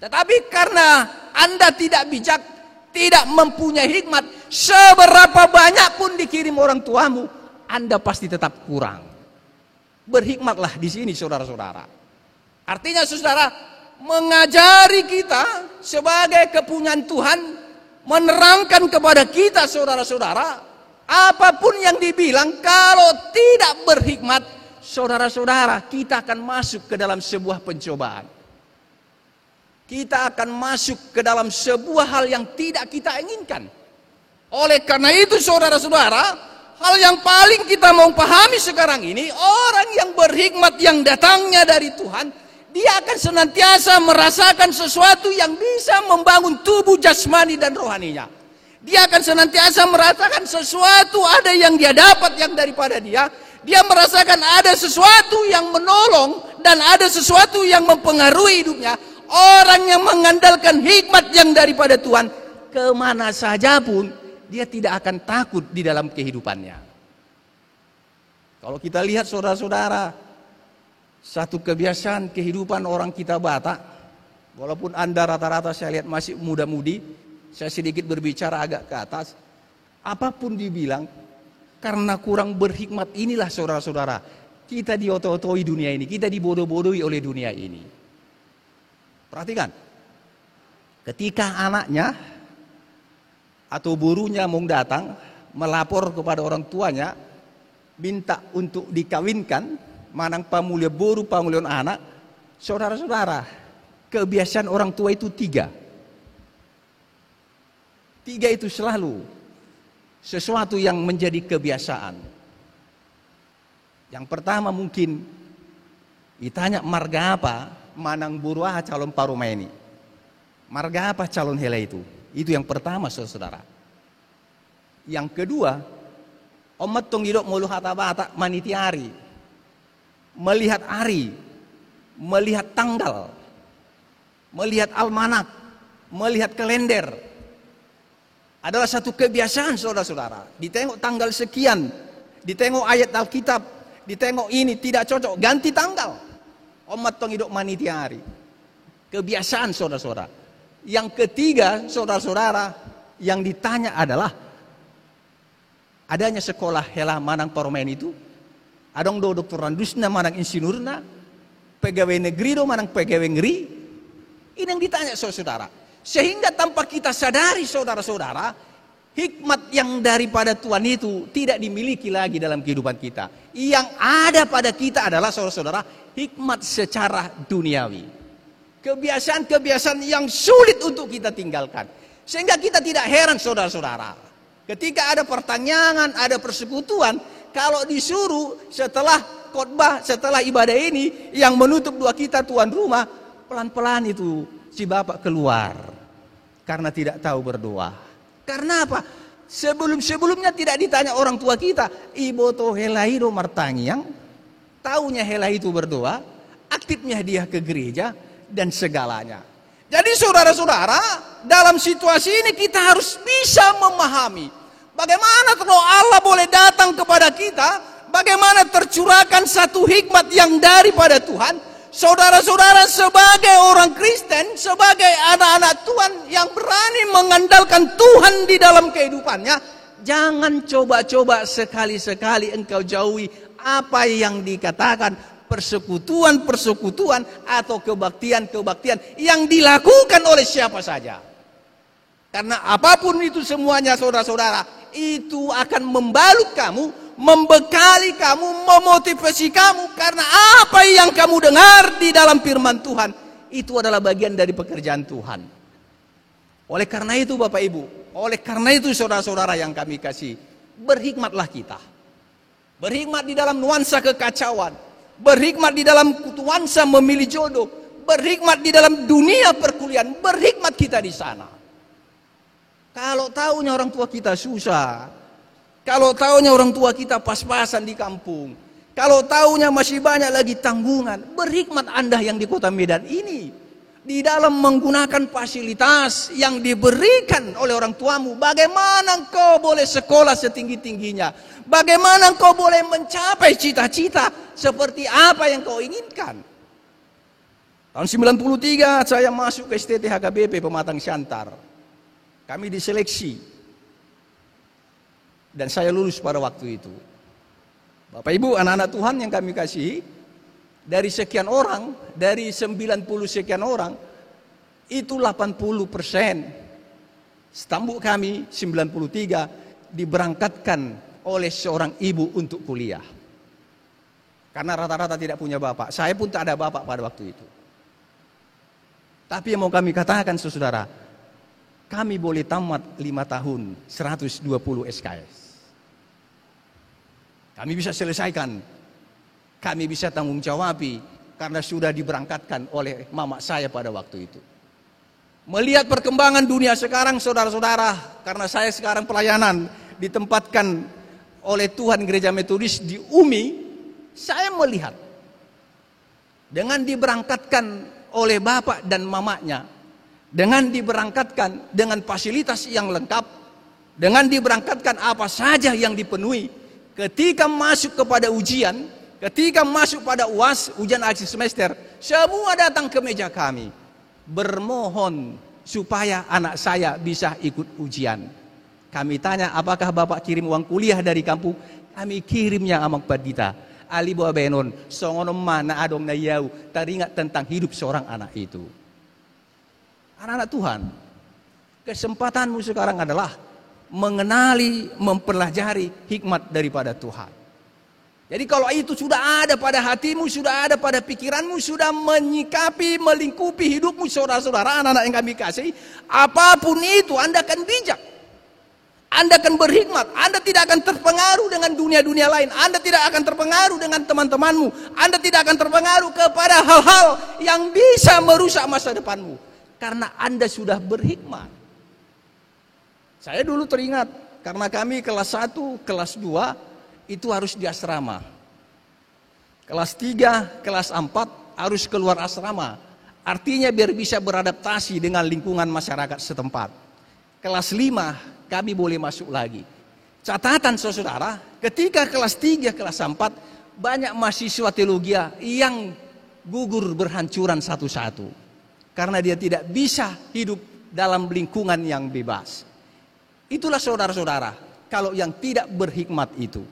Tetapi karena Anda tidak bijak, tidak mempunyai hikmat, seberapa banyak pun dikirim orang tuamu, Anda pasti tetap kurang. Berhikmatlah di sini saudara-saudara. Artinya saudara, mengajari kita sebagai kepunyaan Tuhan, menerangkan kepada kita saudara-saudara, apapun yang dibilang, kalau tidak berhikmat, saudara-saudara, kita akan masuk ke dalam sebuah pencobaan. Kita akan masuk ke dalam sebuah hal yang tidak kita inginkan. Oleh karena itu saudara-saudara, hal yang paling kita mau pahami sekarang ini, orang yang berhikmat yang datangnya dari Tuhan, dia akan senantiasa merasakan sesuatu yang bisa membangun tubuh jasmani dan rohaninya. Dia akan senantiasa merasakan sesuatu ada yang dia dapat yang daripada dia. Dia merasakan ada sesuatu yang menolong dan ada sesuatu yang mempengaruhi hidupnya. Orang yang mengandalkan hikmat yang daripada Tuhan, kemana saja pun dia tidak akan takut di dalam kehidupannya. Kalau kita lihat saudara-saudara, satu kebiasaan kehidupan orang kita Batak, walaupun Anda rata-rata saya lihat masih muda-mudi, saya sedikit berbicara agak ke atas, apapun dibilang, karena kurang berhikmat inilah saudara-saudara, kita dioto-otoi dunia ini, kita dibodoh-bodohi oleh dunia ini. Perhatikan, ketika anaknya atau burunya mau datang melapor kepada orang tuanya, minta untuk dikawinkan, manang pamulia boru, pamulian anak, saudara-saudara, kebiasaan orang tua itu 3. 3 itu selalu sesuatu yang menjadi kebiasaan. Yang pertama mungkin ditanya marga apa manang buruah calon paruma ini. Marga apa calon hela itu? Itu yang pertama saudara. Yang kedua, omat tong hidup mulu hata-bata manitiari. Melihat hari, melihat tanggal, melihat almanak, melihat kalender. Adalah satu kebiasaan saudara-saudara. Ditengok tanggal sekian, ditengok ayat Alkitab, ditengok ini tidak cocok, ganti tanggal. Omat tong hidup manitiari. Kebiasaan saudara-saudara. Yang ketiga saudara-saudara, yang ditanya adalah adanya sekolah hela manang parmen itu, adong do dokter randusna manang insinurna, pegawai negeri do manang pegawai negeri. Ini yang ditanya saudara-saudara. Sehingga tanpa kita sadari saudara-saudara, hikmat yang daripada Tuhan itu tidak dimiliki lagi dalam kehidupan kita. Yang ada pada kita adalah saudara-saudara, hikmat secara duniawi. Kebiasaan-kebiasaan yang sulit untuk kita tinggalkan. Sehingga kita tidak heran saudara-saudara, ketika ada pertanyaan, ada persekutuan, kalau disuruh setelah khotbah, setelah ibadah ini, yang menutup doa kita tuan rumah, pelan-pelan itu si bapak keluar karena tidak tahu berdoa. Karena apa? Sebelumnya tidak ditanya orang tua kita, ibu to helai do martangiang, taunya helai itu berdoa, aktifnya dia ke gereja dan segalanya. Jadi saudara-saudara, dalam situasi ini kita harus bisa memahami bagaimana kalau Allah boleh datang kepada kita, bagaimana tercurahkan satu hikmat yang daripada Tuhan. Saudara-saudara, sebagai orang Kristen, sebagai anak-anak Tuhan yang berani mengandalkan Tuhan di dalam kehidupannya, jangan coba-coba sekali-sekali engkau jauhi apa yang dikatakan persekutuan-persekutuan atau kebaktian-kebaktian yang dilakukan oleh siapa saja. Karena apapun itu semuanya saudara-saudara, itu akan membalut kamu, membekali kamu, memotivasi kamu. Karena apa yang kamu dengar di dalam firman Tuhan, itu adalah bagian dari pekerjaan Tuhan. Oleh karena itu Bapak Ibu, oleh karena itu saudara-saudara yang kami kasih, berhikmatlah kita. Berhikmat di dalam nuansa kekacauan, berhikmat di dalam nuansa memilih jodoh, berhikmat di dalam dunia perkuliahan, berhikmat kita di sana. Kalau tahunya orang tua kita susah, kalau tahunya orang tua kita pas-pasan di kampung, kalau tahunya masih banyak lagi tanggungan, berhikmat Anda yang di kota Medan ini, di dalam menggunakan fasilitas yang diberikan oleh orang tuamu. Bagaimana engkau boleh sekolah setinggi-tingginya, bagaimana engkau boleh mencapai cita-cita seperti apa yang kau inginkan. Tahun 93 saya masuk ke STT HKBP Pematang Siantar. Kami diseleksi dan saya lulus pada waktu itu. Bapak Ibu, anak-anak Tuhan yang kami kasih, dari sekian orang, dari 90 sekian orang, itu 80%. Stambuk kami 93 diberangkatkan oleh seorang ibu untuk kuliah. Karena rata-rata tidak punya bapak. Saya pun tak ada bapak pada waktu itu. Tapi yang mau kami katakan saudara, kami boleh tamat 5 tahun 120 SKS. Kami bisa selesaikan, kami bisa tanggung jawabi karena sudah diberangkatkan oleh mama saya pada waktu itu. Melihat perkembangan dunia sekarang saudara-saudara, karena saya sekarang pelayanan ditempatkan oleh Tuhan Gereja Metodis di UMI, saya melihat dengan diberangkatkan oleh bapak dan mamanya, dengan diberangkatkan dengan fasilitas yang lengkap, dengan diberangkatkan apa saja yang dipenuhi, ketika masuk kepada ujian, ketika masuk pada UAS, ujian akhir semester, semua datang ke meja kami, bermohon supaya anak saya bisa ikut ujian. Kami tanya, apakah bapak kirim uang kuliah dari kampung? Kami kirimnya amak badita. ali bawa benon, songono mana adong na yau, teringat tentang hidup seorang anak itu. Anak-anak Tuhan, kesempatanmu sekarang adalah mengenali, mempelajari hikmat daripada Tuhan. Jadi kalau itu sudah ada pada hatimu, sudah ada pada pikiranmu, sudah menyikapi, melingkupi hidupmu, saudara-saudara, anak-anak yang kami kasih, apapun itu Anda akan bijak. Anda akan berhikmat, Anda tidak akan terpengaruh dengan dunia-dunia lain, Anda tidak akan terpengaruh dengan teman-temanmu, Anda tidak akan terpengaruh kepada hal-hal yang bisa merusak masa depanmu. Karena Anda sudah berhikmat. Saya dulu teringat, karena kami kelas 1, kelas 2, itu harus di asrama. Kelas 3, kelas 4 harus keluar asrama. Artinya biar bisa beradaptasi dengan lingkungan masyarakat setempat. Kelas 5 kami boleh masuk lagi. Catatan saudara, ketika kelas 3, kelas 4 banyak mahasiswa teologi yang gugur berhancuran satu-satu. Karena dia tidak bisa hidup dalam lingkungan yang bebas. Itulah saudara-saudara, kalau yang tidak berhikmat itu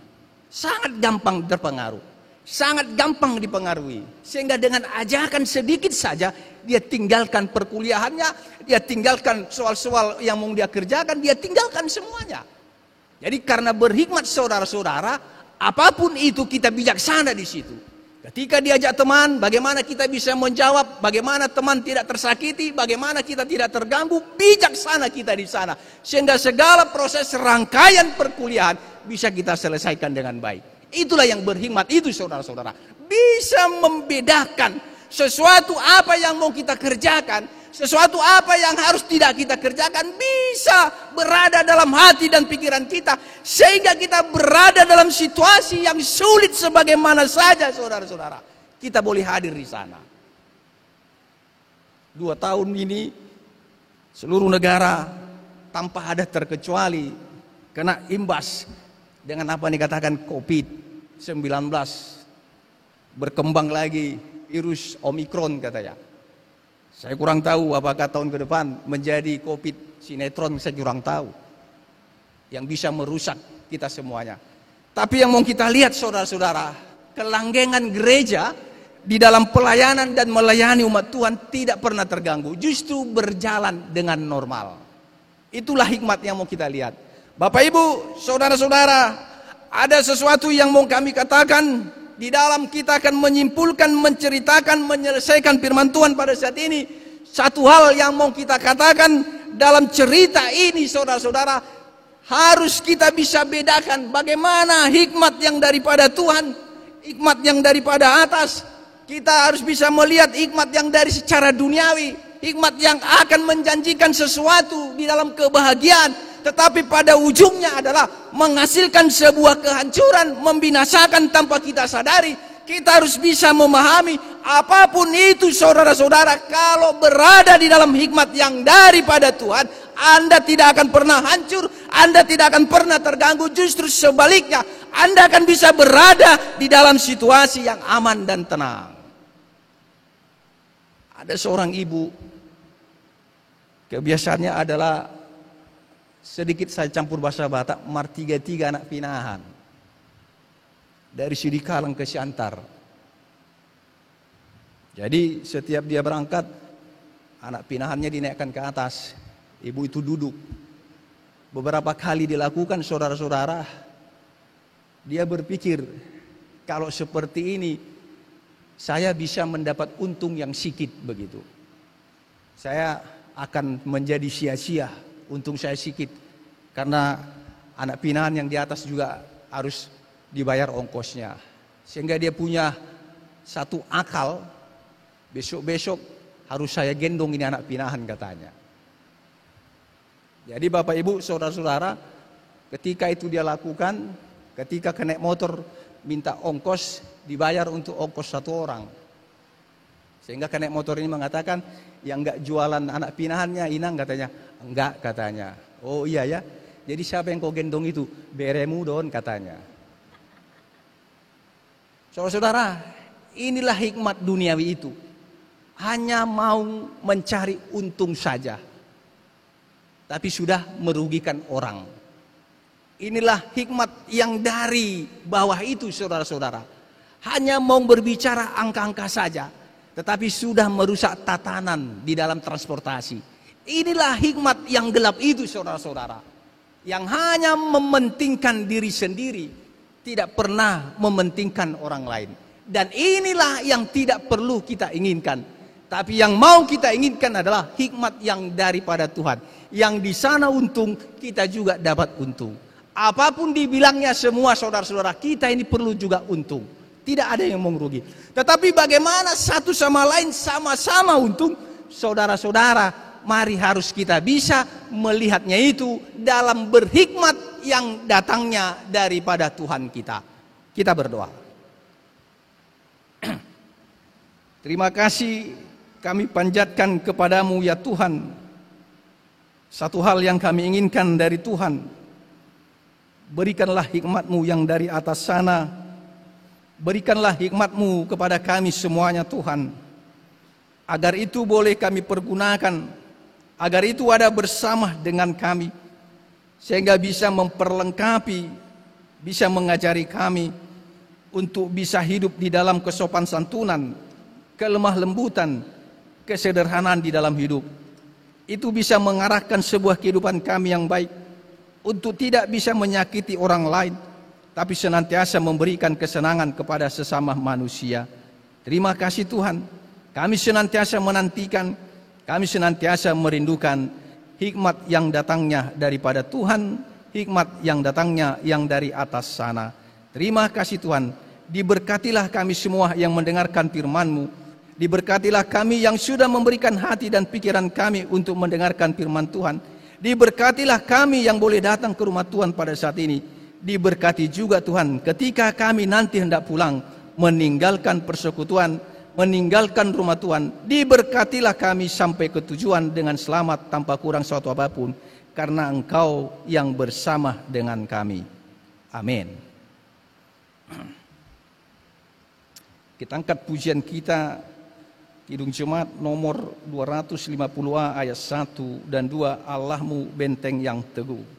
sangat gampang terpengaruh, sangat gampang dipengaruhi. Sehingga dengan ajakan sedikit saja, dia tinggalkan perkuliahannya, dia tinggalkan soal-soal yang mau dia kerjakan, dia tinggalkan semuanya. Jadi karena berhikmat saudara-saudara, apapun itu kita bijaksana di situ. Ketika diajak teman, bagaimana kita bisa menjawab, bagaimana teman tidak tersakiti, bagaimana kita tidak terganggu, bijaksana kita di sana. Sehingga segala proses rangkaian perkuliahan bisa kita selesaikan dengan baik. Itulah yang berhikmat itu saudara-saudara. Bisa membedakan sesuatu apa yang mau kita kerjakan, sesuatu apa yang harus tidak kita kerjakan, bisa berada dalam hati dan pikiran kita. Sehingga kita berada dalam situasi yang sulit sebagaimana saja saudara-saudara. Kita boleh hadir di sana. 2 tahun ini seluruh negara tanpa ada terkecuali kena imbas dengan apa yang dikatakan COVID-19. Berkembang lagi virus Omikron katanya. Saya kurang tahu apakah tahun ke depan menjadi COVID sinetron, saya kurang tahu. Yang bisa merusak kita semuanya. Tapi yang mau kita lihat saudara-saudara, kelanggengan gereja di dalam pelayanan dan melayani umat Tuhan tidak pernah terganggu. Justru berjalan dengan normal. Itulah hikmat yang mau kita lihat. Bapak Ibu, saudara-saudara, ada sesuatu yang mau kami katakan. Di dalam kita akan menyimpulkan, menceritakan, menyelesaikan firman Tuhan pada saat ini. Satu hal yang mau kita katakan dalam cerita ini saudara-saudara, harus kita bisa bedakan bagaimana hikmat yang daripada Tuhan, hikmat yang daripada atas. Kita harus bisa melihat hikmat yang dari secara duniawi, hikmat yang akan menjanjikan sesuatu di dalam kebahagiaan, tetapi pada ujungnya adalah menghasilkan sebuah kehancuran, membinasakan tanpa kita sadari. Kita harus bisa memahami apapun itu saudara-saudara, kalau berada di dalam hikmat yang daripada Tuhan, Anda tidak akan pernah hancur, Anda tidak akan pernah terganggu. Justru sebaliknya, Anda akan bisa berada di dalam situasi yang aman dan tenang. Ada seorang ibu, kebiasaannya adalah sedikit saya campur bahasa Batak, martiga-tiga anak pinahan. Dari Sidikalang ke Siantar. Jadi setiap dia berangkat, anak pinahannya dinaikkan ke atas. Ibu itu duduk. Beberapa kali dilakukan saudara-saudara. Dia berpikir, kalau seperti ini, saya bisa mendapat untung yang sedikit begitu. Saya akan menjadi sia-sia. Untung saya sedikit, karena anak pinahan yang di atas juga harus dibayar ongkosnya. Sehingga dia punya satu akal, besok-besok harus saya gendong ini anak pinahan katanya. Jadi Bapak Ibu, saudara-saudara, ketika itu dia lakukan, ketika naik motor minta ongkos, dibayar untuk ongkos satu orang. Sehingga naik motor ini mengatakan, yang enggak jualan anak pinahannya Inang katanya. Enggak katanya. Oh iya ya. Jadi siapa yang kau gendong itu? Beremu don katanya. Saudara-saudara, inilah hikmat duniawi itu. Hanya mau mencari untung saja. Tapi sudah merugikan orang. Inilah hikmat yang dari bawah itu saudara-saudara. hanya mau berbicara angka-angka saja, tetapi sudah merusak tatanan di dalam transportasi. Inilah hikmat yang gelap itu, saudara-saudara, yang hanya mementingkan diri sendiri, tidak pernah mementingkan orang lain. Dan inilah yang tidak perlu kita inginkan. Tapi yang mau kita inginkan adalah hikmat yang daripada Tuhan. Yang di sana untung, kita juga dapat untung. Apapun dibilangnya semua saudara-saudara, kita ini perlu juga untung. Tidak ada yang mau merugi. Tetapi bagaimana satu sama lain sama-sama untung? Saudara-saudara, mari harus kita bisa melihatnya itu dalam berhikmat yang datangnya daripada Tuhan kita. Kita berdoa. Terima kasih kami panjatkan kepadamu ya Tuhan. Satu hal yang kami inginkan dari Tuhan, berikanlah hikmat-Mu yang dari atas sana. Berikanlah hikmat-Mu kepada kami semuanya Tuhan. Agar itu boleh kami pergunakan, agar itu ada bersama dengan kami, sehingga bisa memperlengkapi, bisa mengajari kami untuk bisa hidup di dalam kesopan santunan, kelemah lembutan, kesederhanaan di dalam hidup. Itu bisa mengarahkan sebuah kehidupan kami yang baik untuk tidak bisa menyakiti orang lain, tapi senantiasa memberikan kesenangan kepada sesama manusia. Terima kasih Tuhan, kami senantiasa menantikan, kami senantiasa merindukan hikmat yang datangnya daripada Tuhan, hikmat yang datangnya yang dari atas sana. Terima kasih Tuhan, diberkatilah kami semua yang mendengarkan firman-Mu. Diberkatilah kami yang sudah memberikan hati dan pikiran kami untuk mendengarkan firman Tuhan. Diberkatilah kami yang boleh datang ke rumah Tuhan pada saat ini. Diberkati juga Tuhan ketika kami nanti hendak pulang, meninggalkan persekutuan, meninggalkan rumah Tuhan. Diberkatilah kami sampai ke tujuan dengan selamat tanpa kurang suatu apapun, karena Engkau yang bersama dengan kami. Amin. Kita angkat pujian kita, Kidung Jemaat nomor 250A ayat 1 dan 2, Allahmu benteng yang teguh.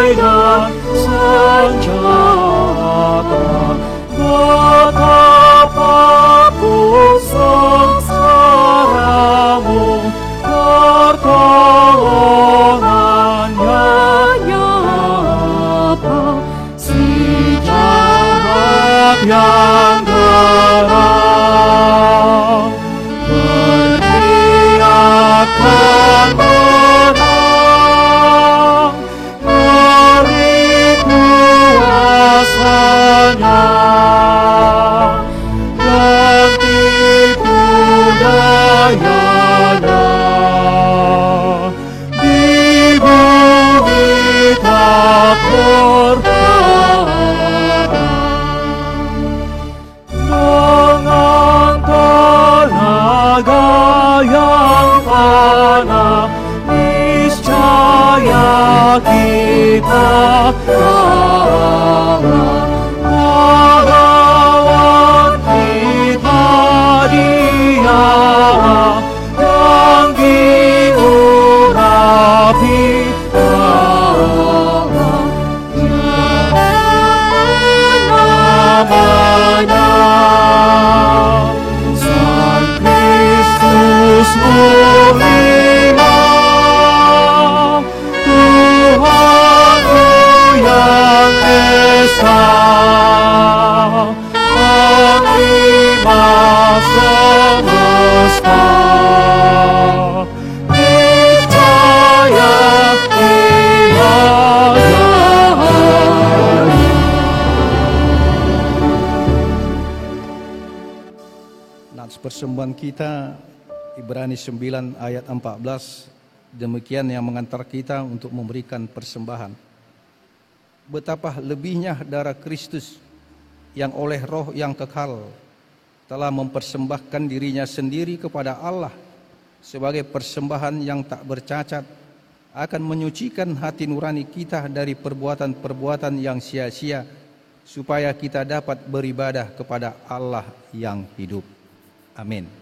Dan senjata, betapapun sengsaramu, pertolongannya nyata. Si jahat yang geram berteriakan kuasanya, dan tipu dayanya di bumi tak dengan tenaga yang panah, niscaya kita pahlawan kita Dia yang diurapi namanya, Sang Kristus murnilah, Tuhanku yang esa, Panglima semesta, niscaya Dia Nats persembahan kita Ibrani 9 ayat 14, demikian yang mengantar kita untuk memberikan persembahan. Betapa lebihnya darah Kristus yang oleh roh yang kekal telah mempersembahkan dirinya sendiri kepada Allah sebagai persembahan yang tak bercacat, akan menyucikan hati nurani kita dari perbuatan-perbuatan yang sia-sia, supaya kita dapat beribadah kepada Allah yang hidup. Amin.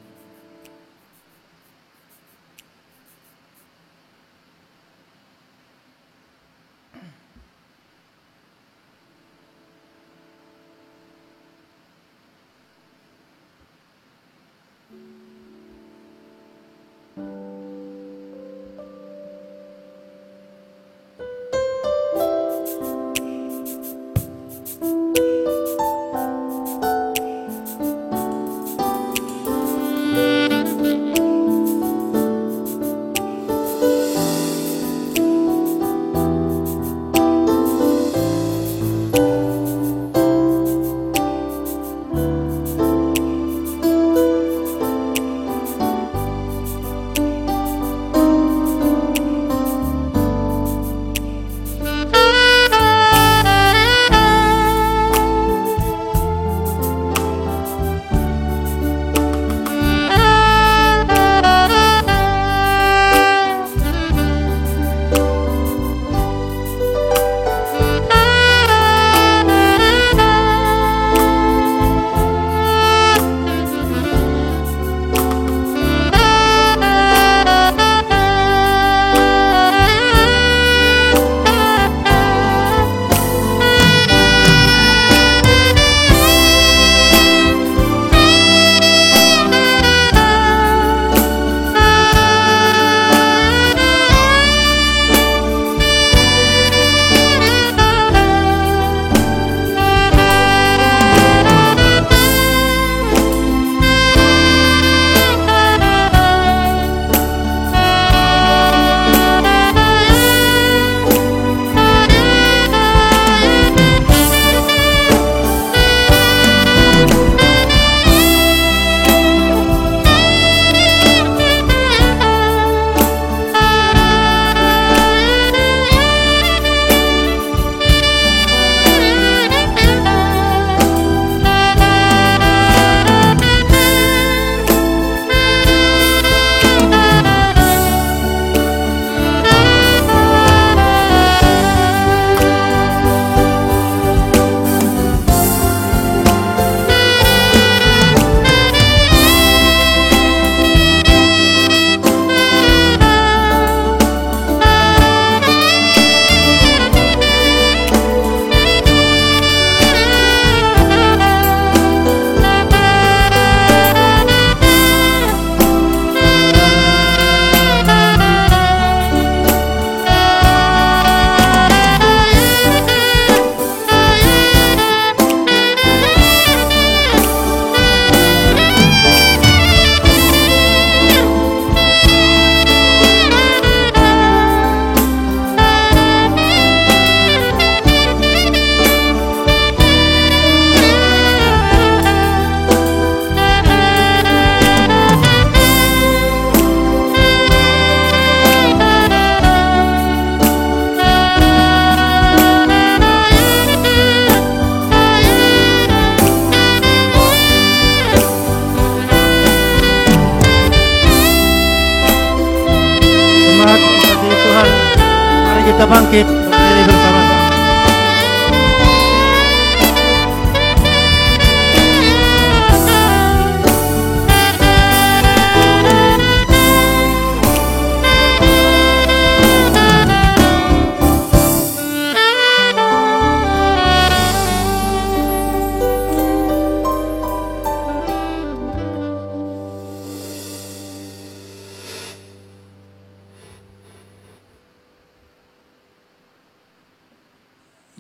kita bangkit berdiri bersama-sama.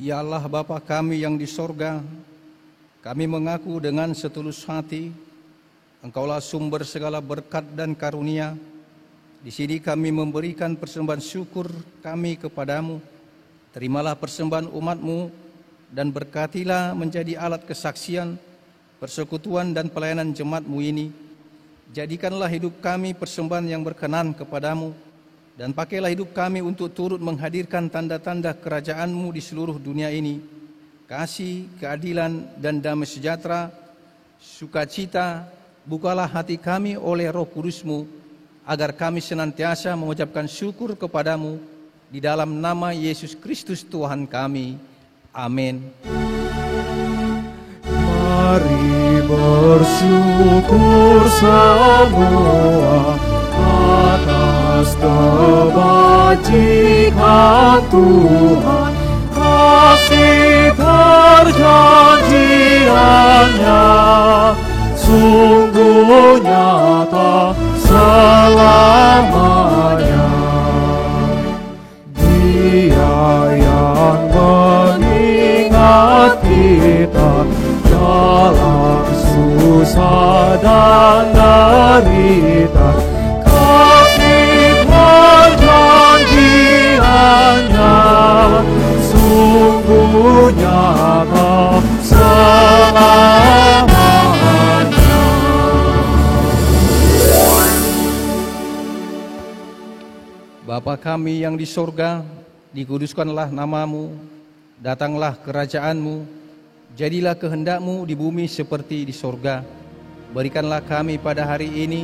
Ya Allah Bapa kami yang di sorga, kami mengaku dengan setulus hati, Engkaulah sumber segala berkat dan karunia. Di sini kami memberikan persembahan syukur kami kepadamu. Terimalah persembahan umat-Mu dan berkatilah menjadi alat kesaksian, persekutuan dan pelayanan jemaat-Mu ini. Jadikanlah hidup kami persembahan yang berkenan kepadamu. Dan pakailah hidup kami untuk turut menghadirkan tanda-tanda kerajaan-Mu di seluruh dunia ini. Kasih, keadilan, dan damai sejahtera sukacita, bukalah hati kami oleh Roh Kudus-Mu, agar kami senantiasa mengucapkan syukur kepadamu di dalam nama Yesus Kristus Tuhan kami. Amin. Mari bersyukur semua atas kebajikan Tuhan, kasih perjanjiannya sungguh nyata selamanya. Dia yang mengingat kita dalam susah dan derita, kasih perjanjiannya sungguh nyata selamanya. Bapa kami yang di sorga, dikuduskanlah namamu, datanglah kerajaan-Mu, jadilah kehendak-Mu di bumi seperti di sorga. Berikanlah kami pada hari ini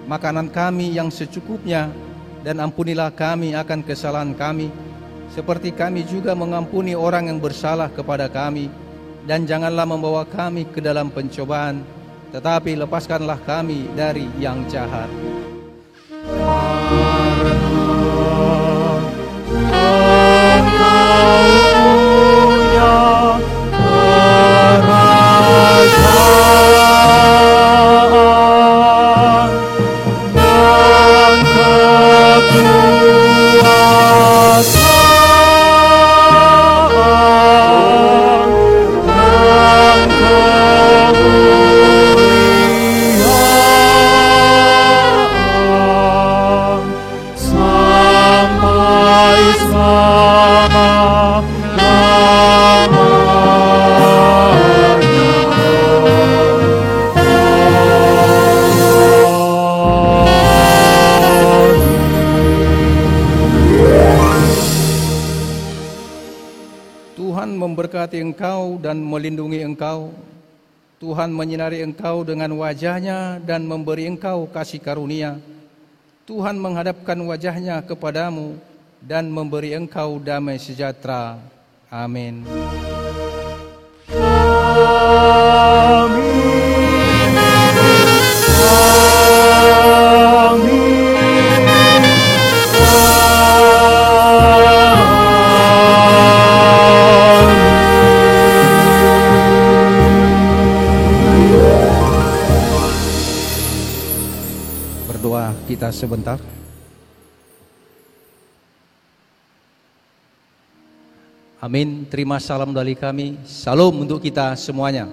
makanan kami yang secukupnya, dan ampunilah kami akan kesalahan kami, seperti kami juga mengampuni orang yang bersalah kepada kami. Dan janganlah membawa kami ke dalam pencobaan, tetapi lepaskanlah kami dari yang jahat. Memberkati engkau dan melindungi engkau. Tuhan menyinari engkau dengan wajah-Nya dan memberi engkau kasih karunia. Tuhan menghadapkan wajah-Nya kepadamu dan memberi engkau damai sejahtera. Amin. Kita sebentar. Amin. Terima salam dari kami. Salam untuk kita semuanya.